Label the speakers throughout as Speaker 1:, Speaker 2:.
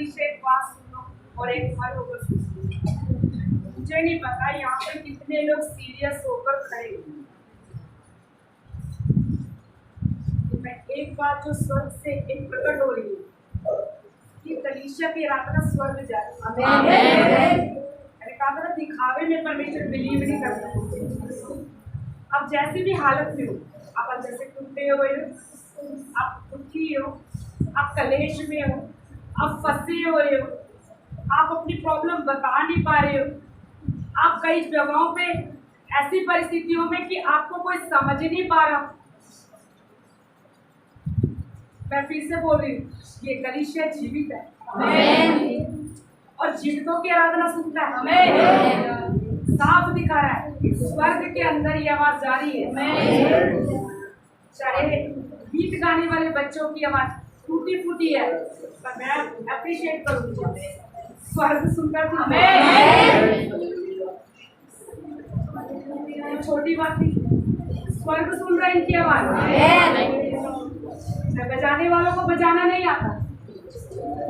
Speaker 1: कलीसिया एक बात सुनो और एक बार होकर सुनो। मुझे नहीं पता यहाँ पे कितने लोग सीरियस होकर खड़े हैं। मैं एक बात जो स्वर्ग से एक प्रकट हो रही है कि कलीसिया की आराधना स्वर्ग जाए। मैंने कहा था दिखावे में परमेश्वर बिलीव नहीं करता। अब जैसी भी हालत में हो, आप जैसे टूटे हुए हो, आप दुखी हो, आप कलेश में हो, आप फंसे हुए हो, आप अपनी प्रॉब्लम बता नहीं पा रहे हो, आप कई जगहों पे ऐसी परिस्थितियों में कि आपको कोई समझ नहीं पा रहा। मैं फिर से बोल रही हूँ, ये कलीसिया जीवित है और जीवितों की आराधना सुनता है। साफ दिखा रहा है, स्वर्ग के अंदर ये आवाज जारी है। चाहे गीत गाने वाले बच्चों की आवाज टूटी फूटी है, पर मैं अप्रिशिएट करूंगी स्वर्ग सुनकर। छोटी बात नहीं, स्वर्ग सुन रहा है इनकी आवाज। बजाने वालों को बजाना नहीं आता,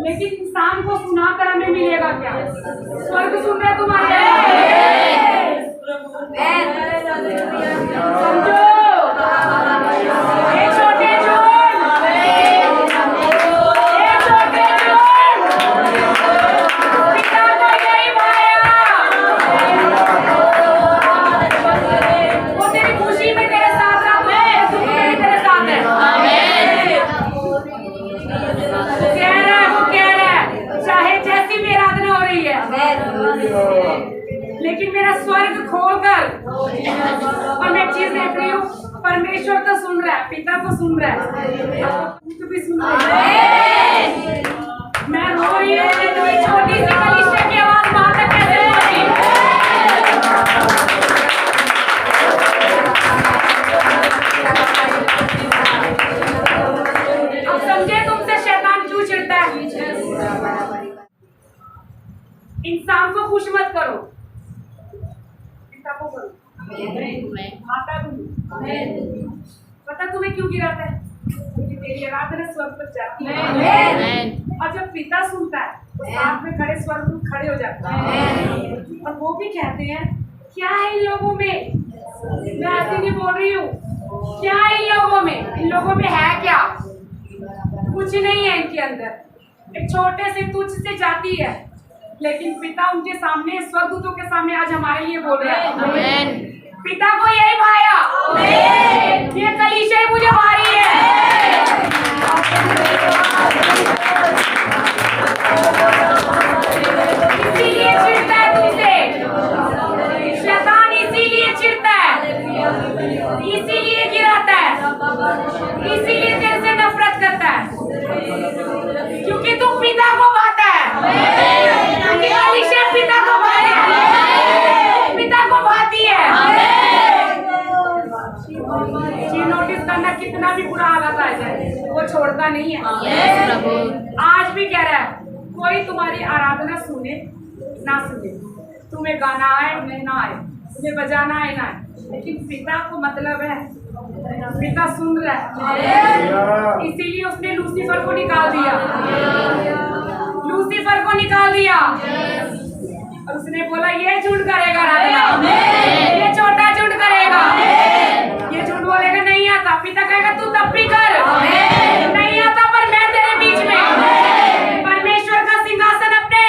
Speaker 1: लेकिन इंसान को सुनाकर हमें मिलेगा क्या? स्वर्ग सुन रहे तुम्हारे। समझो लेकिन मेरा स्वर्ग खोलकर और मैं चीज देख रही हूँ, परमेश्वर तो सुन रहा है, पिता तो सुन रहा है, तो भी सुन रहा है। मैं रो रही हूँ, छोटी सी कलीसिया की आवाज वहां तक कैसे पहुंची? अब समझे तुमसे शैतान क्यों चिढ़ता है। इंसान को खुश मत करो, पिता को करो, माता तुम्हें। पता तुम्हें क्यों गिराता है? क्योंकि तेरी आराधना स्वर्ग तक जाती है। और जब पिता सुनता है तो साथ में खड़े स्वर्ग खड़े हो जाता है। और वो भी कहते हैं क्या है इन लोगों में। मैं ऐसे नहीं बोल रही हूँ, क्या है इन लोगों में। इन लोगों में है क्या? कुछ नहीं है इनके अंदर। एक छोटे से तुच्छ से जाती है, लेकिन पिता उनके सामने, स्वर्गदूतों के सामने आज हमारे लिए बोल रहा है। पिता को यही भाया, ये कलीसिया मुझे भारी है। इसीलिए चिढ़ता है तुमसे शैतान, इसीलिए चिढ़ता है, इसीलिए गिराता है, इसीलिए तेरे से नफरत करता है, क्योंकि तू पिता को भाता है। पिता को भाती है, पिता को भाती है। ये नोटिस करना, कितना भी बुरा हालत आ जाए वो छोड़ता नहीं है। आज भी कह रहा है कोई तुम्हारी आराधना सुने ना सुने, तुम्हें गाना आए ना आए, तुम्हें बजाना आए ना आए, लेकिन पिता को मतलब है, पिता सुन रहा है। इसीलिए उसने लूसीफर को निकाल दिया, लूसीफर को निकाल दिया। और उसने बोला ये झूठ करेगा आराधना, ये छोटा झूठ करेगा, ये झूठ बोलेगा नहीं आता। पिता कहेगा तू तब भी कर, नहीं आता पर मैं तेरे बीच में। परमेश्वर का सिंहासन अपने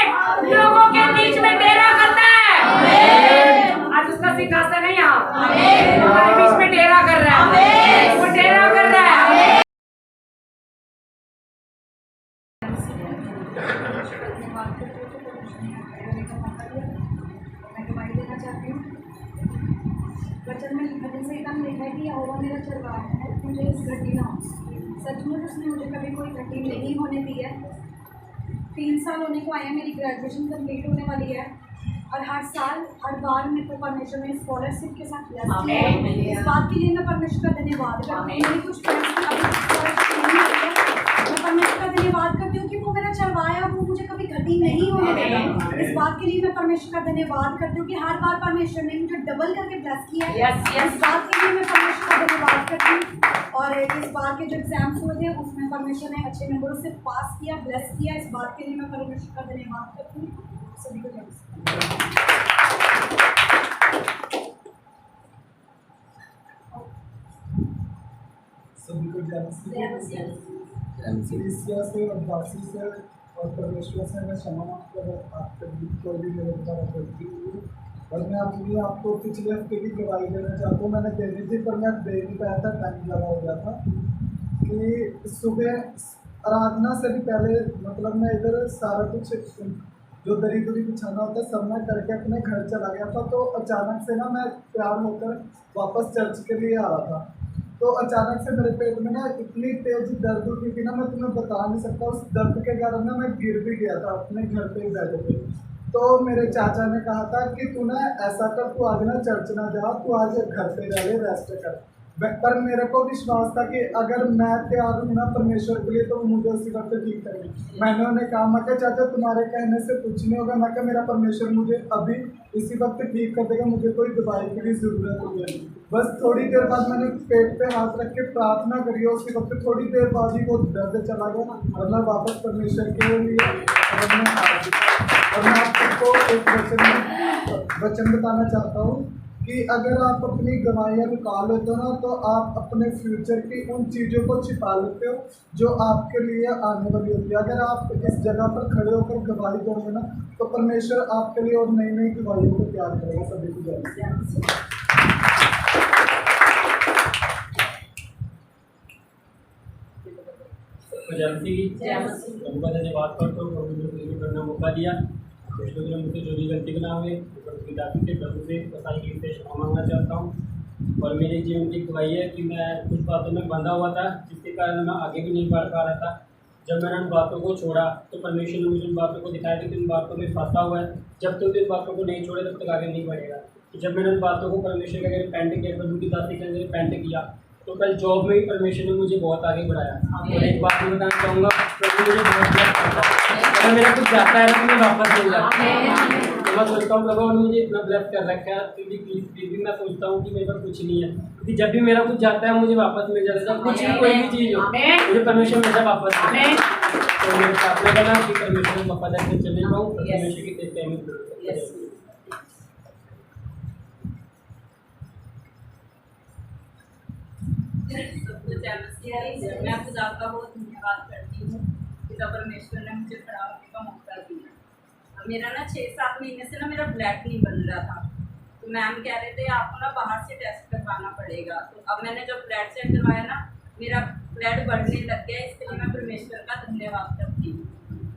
Speaker 1: लोगों के बीच में डेरा करता है। आज उसका सिंहासन है यहाँ, हमारे बीच में डेरा कर रहा है, वो डेरा कर रहा है।
Speaker 2: वचन से एकदम लिखा है कि यहोवा मेरा चरवाहा है, मुझे घटी ना हो। सचमुच उसने मुझे कभी कोई घटी नहीं होने दी है। 3 साल होने को आए हैं, मेरी ग्रेजुएशन कंप्लीट होने वाली है और हर साल हर बार मेरे को परमेश्वर ने स्कॉलरशिप के साथ किया। इस बात के लिए मैं परमेश्वर का धन्यवाद करती हूँ। कुछ मैं परमेश्वर का धन्यवाद करती हूँ कि वो मेरा चरवाहा है, वो मुझे कभी घटी नहीं होने देगा। इस बात के लिए मैं परमेश्वर का धन्यवाद करती हूँ कि हर बार परमेश्वर ने मुझे डबल करके ब्लेस किया है।
Speaker 1: Yes, yes.
Speaker 2: इस बात के लिए मैं परमेश्वर का धन्यवाद करती हूँ। और इस बार के जो एग्जाम्स हुए थे उसमें परमेश्वर ने अच्छे नंबरों से पास किया, ब्लेस किया। इस बात के लिए मैं परमेश्वर का धन्यवाद करती हूँ। सभी को जय मसीह।
Speaker 3: सभी को जय मसीह। ईश्वर से और दासी से और परमेश्वर से मैं क्षमा आपके कोई भी मेरे द्वारा गलती हुई और मैं अपनी आपको पिछले हफ्ते की गवाही देना चाहता हूँ। मैंने देनी थी पर मैं दे नहीं पाया था, टाइम ज़्यादा हो गया था। कि सुबह आराधना से भी पहले मतलब मैं इधर सारा कुछ जो दरी दुरी बिछाना होता है सब मैं करके अपने घर चला गया था। तो अचानक से ना मैं तैयार होकर वापस चर्च के लिए आ रहा था। तो अचानक से मेरे पेट में ना इतनी तेज दर्द हुई थी ना, मैं तुम्हें बता नहीं सकता। उस दर्द के कारण ना मैं गिर भी गया था अपने घर पे बेड पे। तो मेरे चाचा ने कहा था कि तू ना ऐसा कर, तू आज ना चर्च ना जा, तू आज घर पे रह ले, रेस्ट कर। पर मेरे को विश्वास था कि अगर मैं तैयार हूँ ना परमेश्वर के लिए तो वो मुझे उसी वक्त ठीक करेंगे। मैंने उन्हें कहा, मैं कहा चाचा तुम्हारे कहने से कुछ नहीं होगा, मैं कहा मेरा परमेश्वर मुझे अभी इसी वक्त ठीक कर देगा, मुझे कोई दवाई की भी जरूरत नहीं है। बस थोड़ी देर बाद मैंने पेट पे हाथ रख के प्रार्थना करी और उसी वक्त थोड़ी देर बाद ही वो दर्द चला गया और मैं वापस परमेश्वर के लिए और मैं आपको एक वचन बताना चाहता हूँ कि अगर आप अपनी गवाहियाँ निकाल लेते हो ना तो आप अपने फ्यूचर की उन चीज़ों को छिपा लेते हो जो आपके लिए आने वाली होती है। अगर आप इस जगह पर खड़े होकर गवाही दोगे ना तो परमेश्वर आपके लिए और नई नई गवाहियों को तैयार करेगा। सभी को जय।
Speaker 4: धन्यवाद करता हूँ मुझे करना मौका दिया। कुछ लोगों ने मुझसे जो भी गलती बना हुए पिताजी से प्रभु से बसाई गई से क्षमा मांगना चाहता हूँ। और मेरे जीवन की गवाही है कि मैं कुछ बातों में बंधा हुआ था जिसके कारण मैं आगे भी नहीं बढ़ पा रहा था। जब मैंने उन बातों को छोड़ा तो परमेश्वर ने मुझे उन बातों को दिखाया कि उन बातों में फंसा हुआ है, जब तक इन बातों को नहीं छोड़े तब तक आगे नहीं बढ़ेगा। जब मैंने उन बातों को परमेश्वर के अगर पेंट किया, प्रभु की दासी के अंदर पेंट किया तो कल जॉब में भी परमेश्वर ने मुझे बहुत आगे बढ़ाया। और एक बात मैं बताना चाहूँगा, प्रभु मुझे बहुत ब्लेस करता है। अगर मेरा कुछ जाता है तो मैं वापस मिल जाता है। तो मैं सोचता हूँ प्रभु ने मुझे इतना ब्लेस कर रखा है, फिर भी मैं सोचता हूँ कि मेरे पास कुछ नहीं है, क्योंकि जब भी मेरा कुछ जाता है मुझे वापस मिल जाता है। कुछ भी कोई भी चीज़ हो मुझे परमेश्वर हमेशा वापस मिलता है। तो मेरे प्रार्थना करना कि परमेश्वर को वफादार से चले पाऊँ, परमेश्वर की तेज टाइमिंग।
Speaker 5: मैं खुदा का बहुत धन्यवाद करती हूँ कि परमेश्वर ने मुझे खड़ा होने का मौका दिया। मेरा ना 6-7 महीने से ना मेरा ब्लड नहीं बन रहा था। तो मैम कह रहे थे आपको ना बाहर से टेस्ट करवाना पड़ेगा। तो अब मैंने जब ब्लड चेक करवाया ना मेरा ब्लड बढ़ने लग गया। इसके लिए मैं परमेश्वर का धन्यवाद करती हूँ।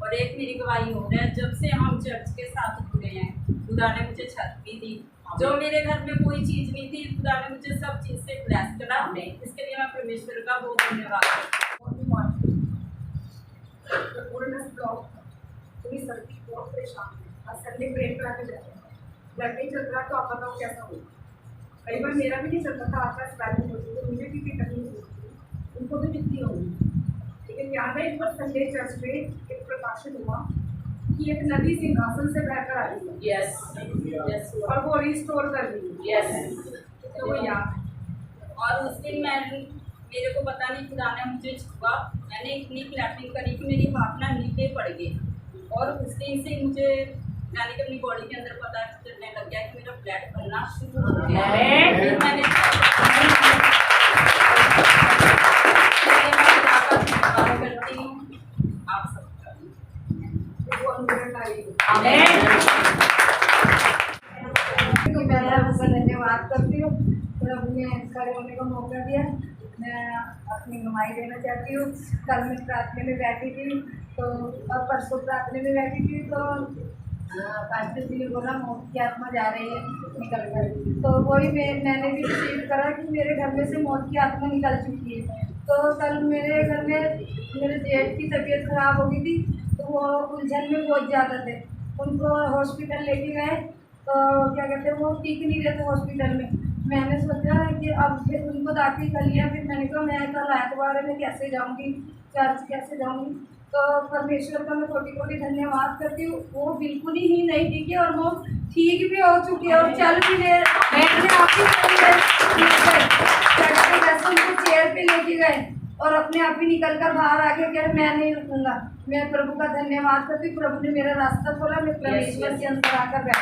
Speaker 5: और एक मेरी गवाही हो रहा है, जब से हम चर्च के साथ जुड़े हैं खुदा ने मुझे छत भी दी। जो मेरे घर में कोई चीज़ नहीं थी खुदा ने मुझे सब चीज़ से ब्लेस करा। इसके लिए मैं परमेश्वर का बहुत धन्यवाद करती हूँ।
Speaker 1: तुम्हें सर्दी बहुत परेशान है और संडे ब्रेक करा के जाते हैं, ब्लड नहीं चल रहा तो आप बताओ कैसा होगा। कई बार मेरा भी नहीं चलता था, आपका बैलेंस होती तो मुझे भी तकलीफ होती है, उनको भी दिखती होगी। लेकिन याद है एक बार संडे चर्च में एक प्रकाशन हुआ कि एक नदी सिंहासन से बहकर आ रही है।
Speaker 5: यस
Speaker 1: और वो रिस्टोर कर रही है। तो वो याद है।
Speaker 5: और उस दिन मेरे को पता नहीं खुदा ने मुझे छुआ, मैंने इतनी क्लैपिंग करी कि मेरी हाथ ना नीचे पड़ गई। और उस दिन से मुझे यानी कि अपनी बॉडी के अंदर पता चलने लग गया कि मेरा ब्लड बनना शुरू हो गया है। फिर मैंने करती हूँ आप सबका
Speaker 1: वो अनुग्रहकारी
Speaker 2: धन्यवाद करती हूँ। प्रभु ने खड़े होने का मौका दिया। मैं अपनी नुमाई देना चाहती हूँ। कल मैं प्रार्थना में बैठी थी तो और परसों प्रार्थना में बैठी थी तो पास्टर जी ने बोला मौत की आत्मा जा रही है निकल कर। तो वही मैंने भी रिसीव करा कि मेरे घर में से मौत की आत्मा निकल चुकी है। तो कल मेरे घर में मेरे जेठ की तबीयत खराब हो गई थी तो वो उलझन में बहुत ज़्यादा थे। उनको हॉस्पिटल लेके गए तो क्या कहते हैं वो ठीक नहीं रहे थे हॉस्पिटल में। मैंने सोचा कि अब फिर उनको दाखिल कर लिया। फिर मैंने कहा मैं कल एतवार में कैसे जाऊँगी, चर्च कैसे जाऊँगी। तो परमेश्वर का मैं कोटि कोटि धन्यवाद करती हूँ। वो बिल्कुल ही नहीं दिखी और वो ठीक भी हो चुकी है और चल भी ले बैठने आप ही जैसे उनको चेयर पे लेके गए और अपने आप ही निकल कर बाहर आ गए, कह मैं नहीं रुकूंगा। मैं प्रभु का धन्यवाद करती हूँ, प्रभु ने मेरा रास्ता खोला, मैं परमेश्वर के अंदर आकर बैठ।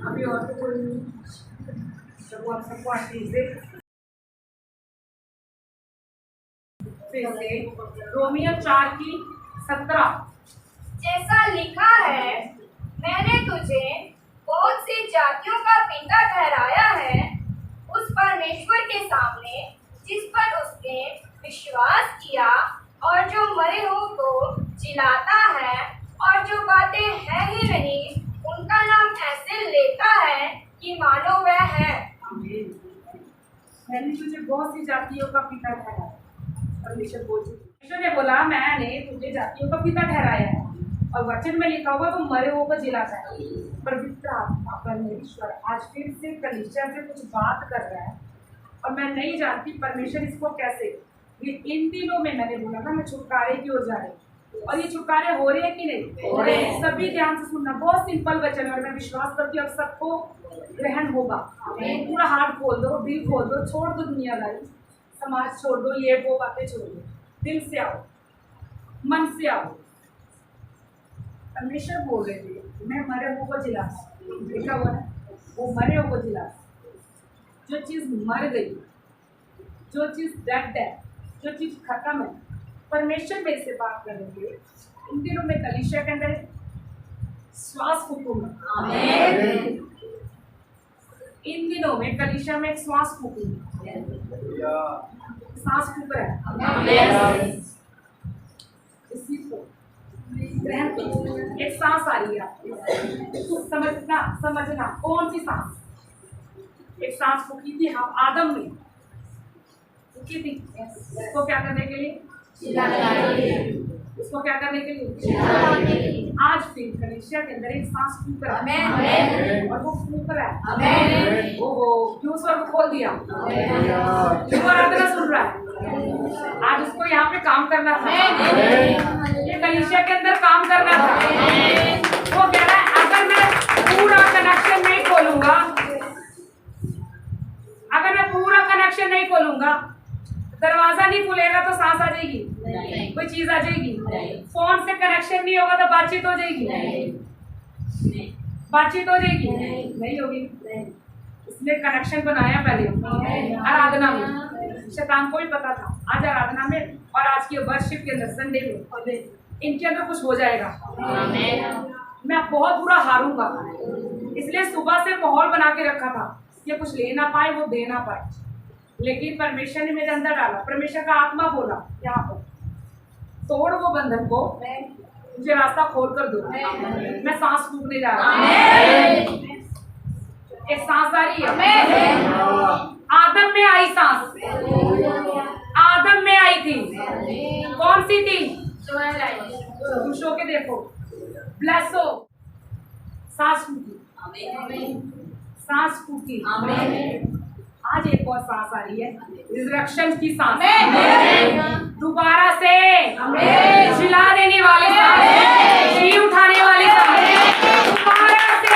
Speaker 1: अभी और तो कोई नहीं, प्रभु आप सबको आशीष दे। फिर से रोमियो 4:17
Speaker 6: जैसा लिखा है, मैंने तुझे बहुत सी जातियों का पिता ठहराया है, उस परमेश्वर के सामने जिस पर उसने विश्वास किया और जो मरे हो को जिलाता है और जो बातें है ही नहीं उनका नाम ऐसे लेता है कि मानो वह है।
Speaker 1: मैंने तुझे बहुत सी जातियों का पिता ठहराया। परमेश्वर ने बोला मैंने तुझे जातियों का पिता ठहराया है, और वचन में लिखा हुआ तो मरे हुए को जिलाता है। पवित्र आत्मा परमेश्वर आज फिर से कलीसिया से कुछ बात कर रहा है, और मैं नहीं जानती परमेश्वर इसको कैसे। ये इन दिनों में मैंने बोला ना, मैं छुटकारे की ओर जा रही हूँ, और ये छुटकारे हो रहे हैं कि नहीं हो रहे हैं। सभी ध्यान से सुनना, बहुत सिंपल वचन, और मैं विश्वास करती हूँ अब सबको ग्रहण होगा। पूरा हाथ खोल दो, दिल खोल दो, छोड़ दो दुनियादारी, समाज छोड़ दो, ये वो बातें छोड़ दो, दिल से आओ, मन से आओ। परमेश्वर बोल रहे थे मैं मरे हुए को जिला, देखा हुआ है वो मरे हुए को जिला। जो चीज़ मर गई, जो चीज़ डेड है, जो चीज़ खत्म है, परमेश्वर मेरे से बात करेंगे। इन दिनों में कलीसिया के अंदर श्वास फूकूंगा। इन दिनों में कलीसिया में एक श्वास फूकूंगा, सांस फूक रहा है। इसी को ग्रहण करो। एक सांस आ रही है, समझना कौन सी सांस। एक सांस फूकी थी हम आदम में, फूकी थी उसको क्या करने के लिए, उसको क्या करने के लिए। आज फिर कलीसिया के अंदर एक सांस फूक रहा है, और वो फूक रहा है। ओहो, क्यों स्वर्ग खोल दिया, क्यों आराधना सुन रहा है। आज उसको यहाँ पे काम करना था, ये कलीसिया के अंदर काम करना था। वो कह रहा है अगर मैं पूरा कनेक्शन नहीं खोलूंगा, अगर मैं पूरा कनेक्शन नहीं खोलूंगा, दरवाजा नहीं खुलेगा तो सांस आ जाएगी, कोई चीज आ जाएगी। फोन से कनेक्शन नहीं होगा तो बातचीत हो जाएगी, बातचीत हो जाएगी, नहीं होगी। इसने कनेक्शन बनाया पहले आराधना में, शैतान को भी पता था आज आराधना में और आज की वर्शिप के अंदर संडे में इनके अंदर कुछ हो जाएगा। मैं बहुत बुरा हारूंगा, इसलिए सुबह से माहौल बना के रखा था, ये कुछ ले ना पाए वो दे ना पाए। लेकिन परमेश्वर ने मेरे अंदर डाला, परमेश्वर का आत्मा बोला यहाँ पर तोड़ वो बंधन को, मुझे रास्ता खोल कर दो। मैं सांस फूकने जा रहा हूँ, एक सांस आ रही है। आदम में आई सांस, आदम में आई थी, कौन सी थी, खुश होके देखो, ब्लेस हो। सांस फूकी, सांस फूकी। आज एक और सांस आ रही है, रिजरेक्शन की सांस, दोबारा से जिला देने वाली सांस, जी उठाने वाली सांस, दोबारा से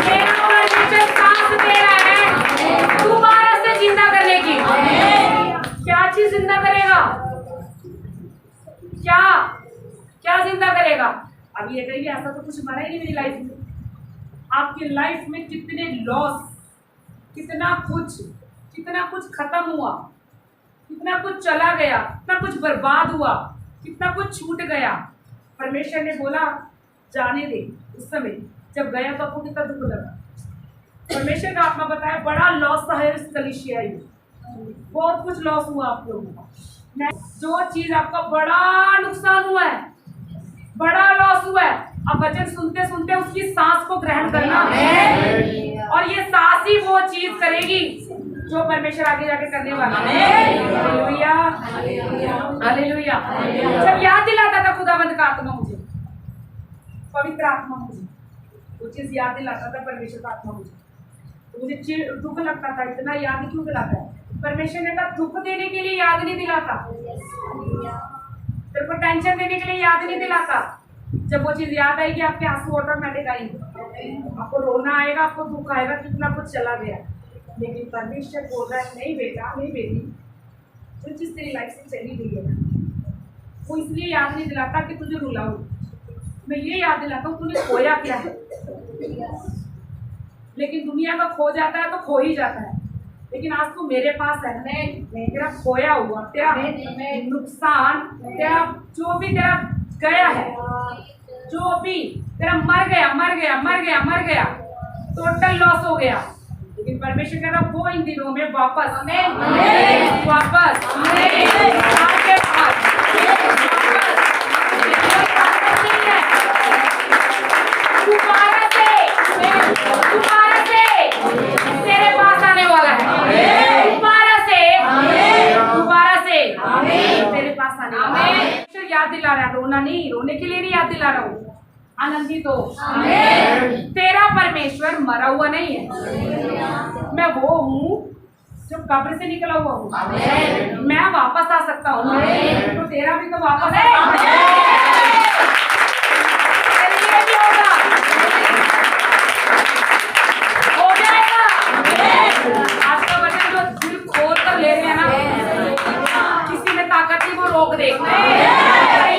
Speaker 1: मेरा परमेश्वर सांस दे रहा है दोबारा से जिंदा करने की। क्या चीज जिंदा करेगा, क्या क्या जिंदा करेगा। अब ये कहिए ऐसा तो कुछ मरा ही नहीं मेरी लाइफ में। आपकी लाइफ में कितने लॉस, कितना कुछ खत्म हुआ, कितना कुछ चला गया, कितना कुछ बर्बाद हुआ, कितना कुछ छूट गया। परमेश्वर ने बोला जाने दे। उस समय जब गया तो आपको कितना दुख लगा। परमेश्वर का आत्मा बताया बड़ा लॉस है इस कलीसिया में, बहुत कुछ लॉस हुआ आप लोगों का। जो चीज आपका बड़ा नुकसान हुआ है, बड़ा लॉस हुआ है, अब वचन सुनते सुनते उसकी सांस को ग्रहण करना है, और ये सांस ही वो चीज करेगी जो परमेश्वर आगे जाके करने वाला है। Hallelujah, hallelujah. जब याद दिलाता था खुदावंद का आत्मा मुझे, पवित्र आत्मा मुझे वो चीज याद दिलाता था, परमेश्वर का आत्मा मुझे, तो मुझे दुख लगता था, इतना याद क्यों दिलाता है। परमेश्वर ने कहा दुख देने के लिए याद नहीं दिलाता, तेरे को टेंशन देने के लिए याद नहीं दिलाता। जब वो चीज याद आएगी आपके आंसू ऑटोमेटिक आएंगे, आपको रोना आएगा, आपको दुख आएगा, कितना कुछ चला गया। लेकिन परमेश्वर बोल रहा है नहीं बेटा, नहीं बेटी, जो चीज तेरी लाइफ से चली गई है वो इसलिए याद नहीं दिलाता कि तुझे रुलाऊं, मैं ये याद दिलाता हूँ तूने खोया क्या है। लेकिन दुनिया का खो जाता है तो खो ही जाता है, लेकिन आज तू मेरे पास है। मैं तेरा खोया हुआ, तेरा नुकसान, तेरा जो भी तेरा गया है, जो भी तेरा मर गया, टोटल लॉस हो गया। लेकिन परमेश्वर कह रहा वो इन दिनों में वापस आपके पास दोबारा से तेरे पास आने वाला है, दोबारा से तेरे पास आने वाला है। याद दिला रहा है, रोना नहीं, रोने के लिए नहीं याद दिला रहा हूँ, आनंदित हो। तेरा परमेश्वर मरा हुआ नहीं है, मैं वो हूँ जो कब्र से निकला हुआ हूँ, मैं वापस आ सकता हूँ, तो तेरा भी तो वापस हो जाएगा। आज का वचन जो दिल खोल कर ले रहे हैं ना, किसी में ताकत नहीं वो रोक दे,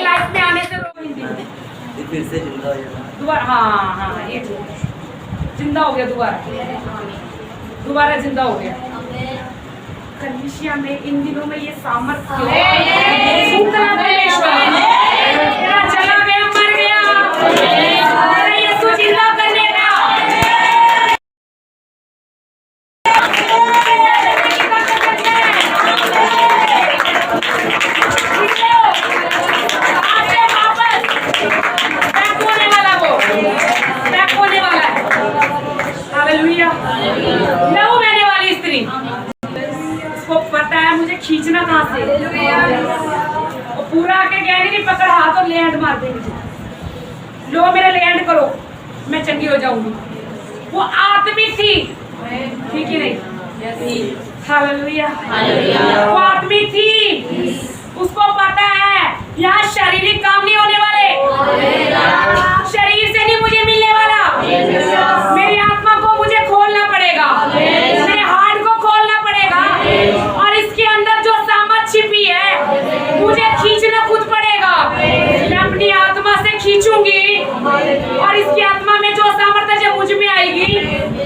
Speaker 1: लाइफ में आने से रोक नहीं,
Speaker 7: फिर से जिंदा हो जाना
Speaker 1: दोबारा। हाँ ये जिंदा हो गया, दोबारा जिंदा हो गया। कलीसिया में इन दिनों में ये सामर्थ्य चला गया, मर गया, यीशु जिंदा करने का। लहू बहने वाली स्त्री, उसको पता है मुझे खींचना कहाँ से, वो पूरा आके गहरी नहीं पकड़ हाथ और लैंड मार देंगे, लो मेरा लैंड करो, मैं चंगी हो जाऊंगी। वो आत्मिक थी, ठीक ही नहीं, हालेलुया, वो आत्मिक थी, उसको पता है यहाँ शारीरिक काम नहीं होने वाले, शरीर से नहीं मुझे मिलने वाला, मेरी आत्मा को मुझे खोलना पड़ेगा, मेरे हार्ट को खोलना पड़ेगा, और इसके अंदर जो सामर्थ छिपी है मुझे खींचना खुद पड़ेगा। मैं अपनी आत्मा से खींचूंगी और इसकी आत्मा में जो सामर्थ्य जब मुझ में आएगी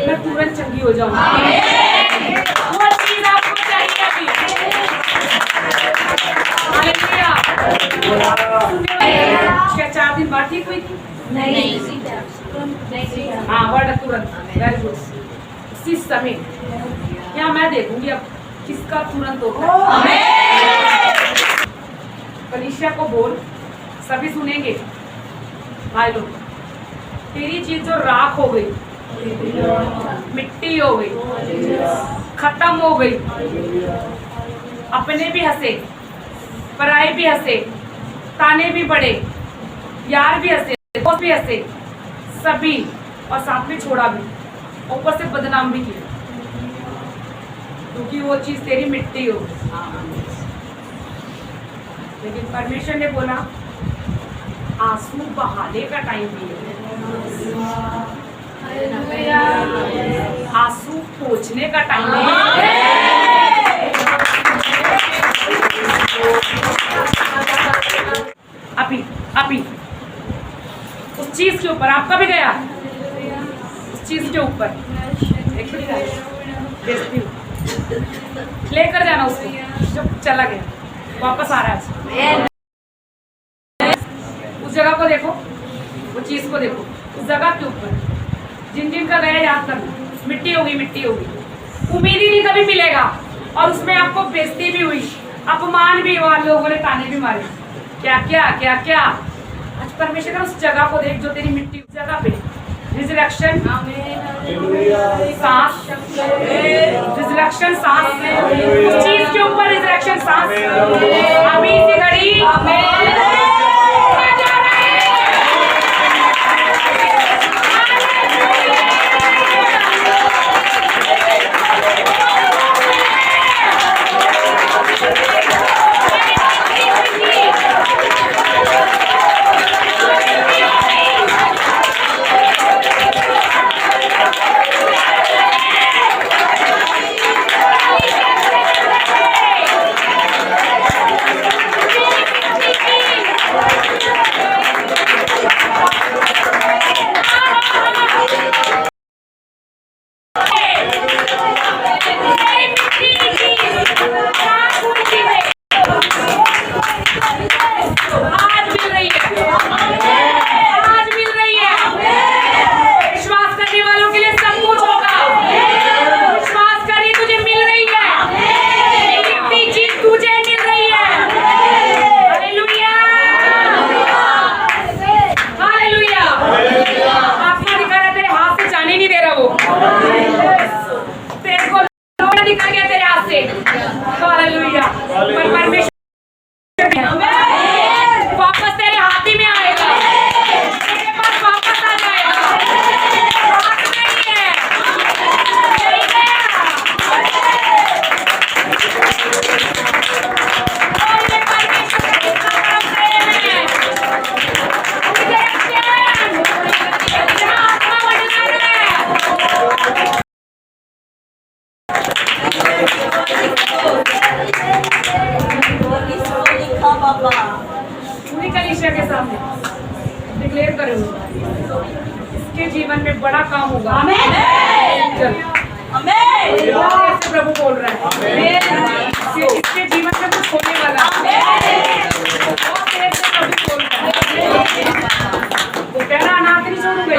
Speaker 1: मैं तुरंत चंगी हो जाऊंगी। वो चीज आपको चाहिए अभी। हालेलुया। क्या 4 दिन बाद ठीक हुई थी? नहीं। हाँ वर्ड तुरंत, वेरी गुड। इसी समय क्या मैं देखूंगी अब किसका तुरंत होता है। कलीसिया को बोल, सभी सुनेंगे। भाई लोग, तेरी चीज जो राख हो गई, मिट्टी हो गई, खत्म हो गई, अपने भी हंसे, पराए भी हंसे, ताने भी पड़े, यार भी हंसे, दोस्त भी हंसे, सभी, और साथ में छोड़ा भी, ऊपर से बदनाम भी किया, क्योंकि वो चीज तेरी मिट्टी हो। लेकिन परमेश्वर ने बोला आंसू बहाने का टाइम भी है, आंसू पोंछने का टाइम है। अभी उस चीज के ऊपर आपका भी गया, उस चीज के ऊपर लेकर जाना उसको, जो चला गया वापस आ रहा है। उस जगह को देखो, वो चीज को देखो, उस जगह के ऊपर जिन जिन का गया याद करना, मिट्टी होगी, मिट्टी होगी, उम्मीद ही नहीं कभी मिलेगा, और उसमें आपको बेइज्जती भी हुई, अपमान भी हुआ, लोगों ने ताने भी मारे, क्या क्या क्या क्या। आज परमेश्वर का उस जगह को देख जो तेरी मिट्टी, उस जगह पे रिजरेक्शन सांस, रिजरेक्शन सांस, उस चीज के ऊपर रिजरेक्शन सांस अभी इसी घड़ी बड़ा काम होगा। चल। ऐसे प्रभु बोल रहा है इसके जीवन में कुछ होने वाला है। बहुत देर से प्रभु बोल रहा है वो कह रहा अनाथ नहीं छोड़ूंगा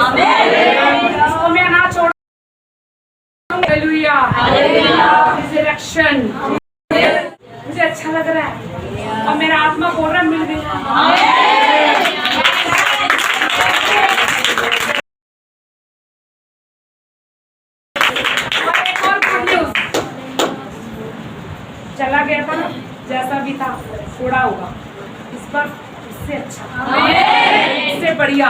Speaker 1: इसको मैं अनाथ छोड़ रिजरेक्शन मुझे अच्छा लग रहा है और मेरा आत्मा बोल रहा है मिल गया। चला गया था जैसा भी था थोड़ा होगा इस पर इससे अच्छा इससे बढ़िया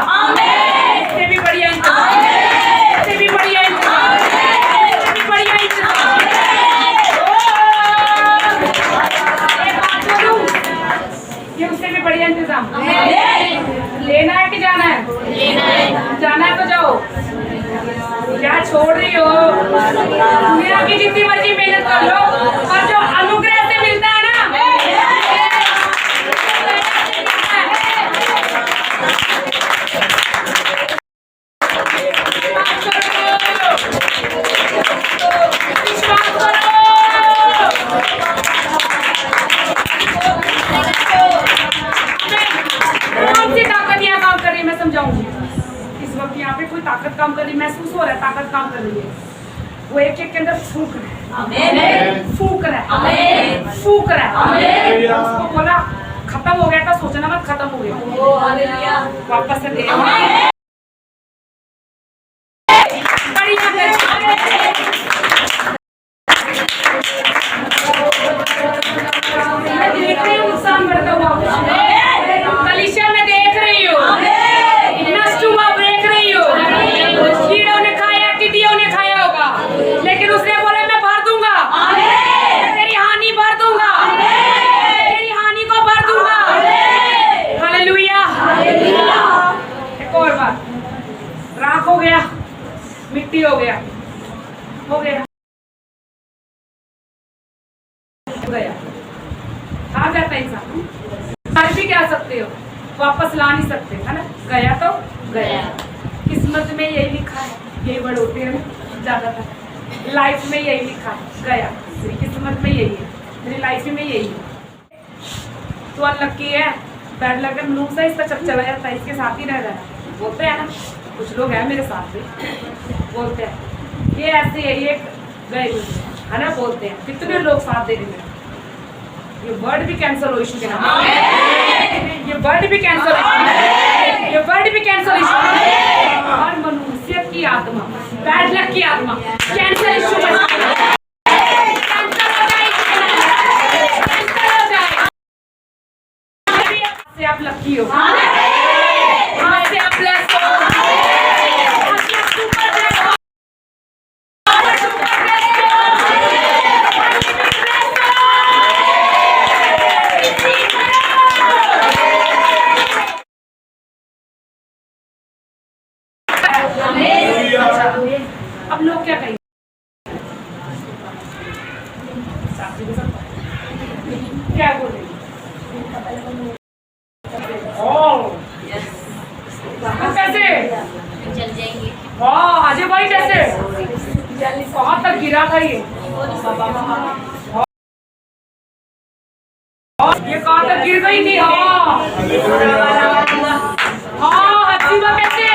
Speaker 1: इससे भी बढ़िया इससे भी बढ़िया इससे भी बढ़िया ये उससे भी बढ़िया इंतजाम लेना है कि जाना है? जाना है तो जाओ। क्या छोड़ रही हो? दुनिया की जितनी मर्जी मेहनत कर लो और जो अनुग्रह से मिलता है ना विश्वास करो। कौन सी ताकत यहाँ काम कर रही है मैं समझाऊंगी। इस वक्त यहाँ पे कोई ताकत काम कर रही महसूस हो रहा है ताकत काम कर रही है वो एक एक के अंदर फूक रहा है फूक रहा है फूक रहा है। उसको बोला खत्म हो गया था सोचना मत खत्म हो गया वापस से दे देख रही हूँ नुकसान बढ़ता हुआ कलीसिया में देख रही हूँ नष्ट हुआ देख रही हूँ कीड़ों ने खाया टिड्डियों ने खाया होगा लेकिन उसने बोला मैं भर दूंगा तेरी हानि भर दूंगा तेरी हानि को भर दूंगा। हालेलुया। एक और बात राख हो गया मिट्टी हो गया आ जाता है इंसान कर भी क्या सकते हो वापस ला नहीं सकते है ना गया तो गया। किस्मत में यही लिखा है यही वर्ड होते हैं ज्यादातर लाइफ में यही लिखा है गया मेरी किस्मत में यही है मेरी लाइफ में यही है। तो अनलक्की है बैड लग मुंह से इसका चप चला जाता है इसके साथ ही रह रहा है बोलते हैं ना कुछ लोग हैं मेरे साथ भी बोलते हैं ये ऐसे है ये गए है ना बोलते हैं कितने लोग साथ दे रहे हैं। ये वर्ड भी कैंसिल हो इशू के नाम ये वर्ड भी कैंसिल ये वर्ड भी कैंसिल इशू और मनुष्य की आत्मा बैड लक की आत्मा कैंसिल इशू से आप लकी हो आज से आप ब्लेस हो आज से आप सुपर ब्लेस हो अब लोग क्या कहेंगे क्या बोलेंगे कैसे
Speaker 6: चल जाएंगे
Speaker 1: हाँ अजय भाई कैसे कहाँ तक गिरा था ये कहाँ तक गिर गई थी। हाँ हसीबा कैसे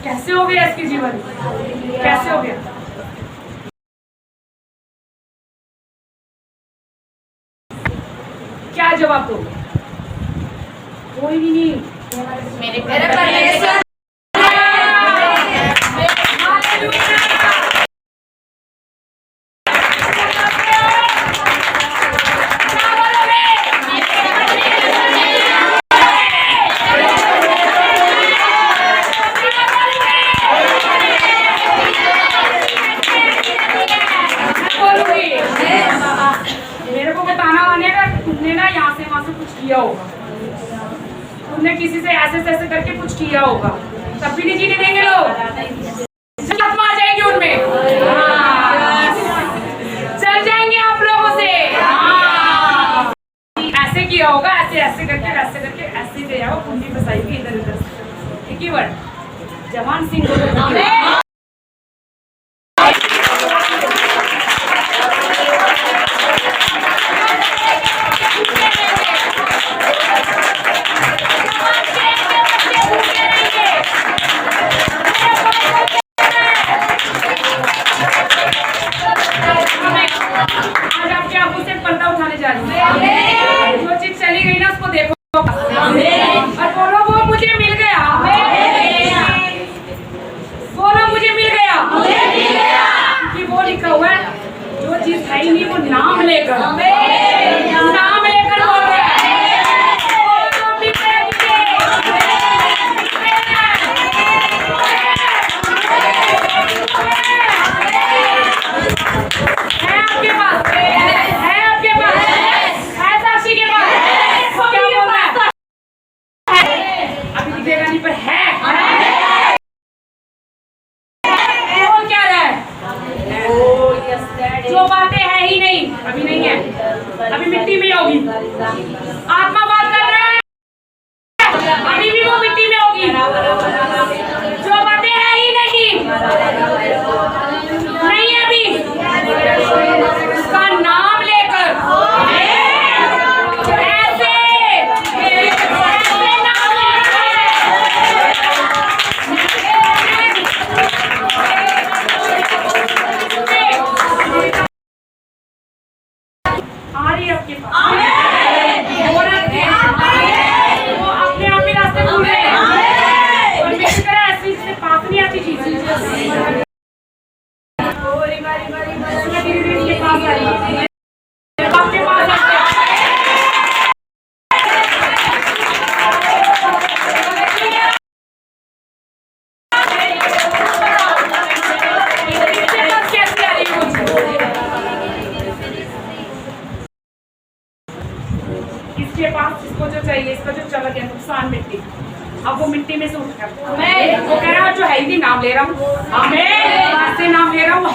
Speaker 1: कैसे हो गया इसके जीवन कैसे हो गया। क्या जवाब दो कोई भी नहीं
Speaker 6: मेरे परमेश्वर
Speaker 1: किया होगा, तब भी नहीं जीने देंगे लोग। आत्मा आ जाएगी उनमें, चल जाएंगे आप लोगों से। ऐसे किया होगा, ऐसे ऐसे करके ऐसे ले जाओ, कुंडी फंसाएगी इधर उधर। एक ही वर्ड, जवान सिंह को जो चीज चली गई ना उसको देखो और बोलो वो मुझे मिल गया, बोलो मुझे मिल गया। कि वो लिखा हुआ है जो चीज है ही नहीं वो नाम लेकर बोल रहा है। जो बातें है ही नहीं, अभी नहीं है, अभी मिट्टी में होगी। आत्मा बात कर रहा है, अभी भी वो मिट्टी में होगी। जो बातें है ही नहीं है अभी, उसका नाम लेकर ऐसे नाम आ रही है आपके पास। वो अपने आप ही रास्ते भूल रहे हैं और मेरी तरह ऐसी से पास नहीं आती चीज। धीरे-धीरे के पास आ रही है, आपके पास आते हैं। कैसे आ रही है इसके पास, इसको जो चाहिए, इसका जो चला गया नुकसान मिट्टी, अब वो मिट्टी में से उठ कर वो कह रहा है जो है ही नाम ले रहा हूँ, ऐसे नाम ले रहा हूँ,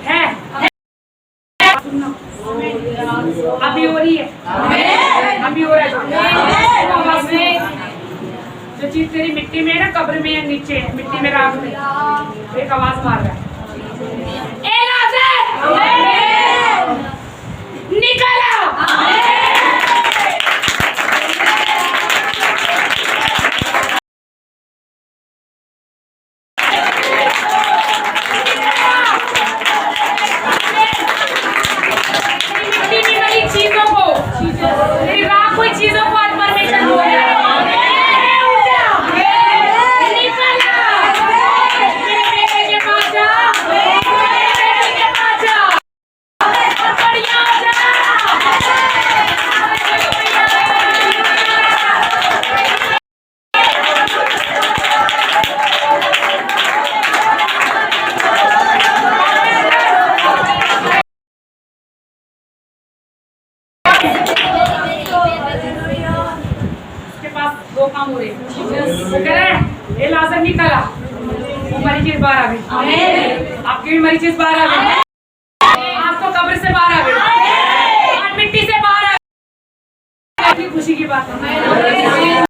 Speaker 1: है अभी हो रही है, अभी हो रहा है। जो चीज तेरी मिट्टी में है ना, कब्र में है, नीचे है मिट्टी में, राख में, एक आवाज मार रहा है, निकल आओ। चीजों को, तेरी राख हुई चीजों को आज परमेश्वर को दो काम हो रहे हैं। वो कह रहा है लाजर निकला, वो मरी चीज बाहर आ गई, आपकी भी मरी चीज बाहर आ गई, आपको कब्र से बाहर आ गई, मिट्टी से बाहर आ गई। खुशी की बात है।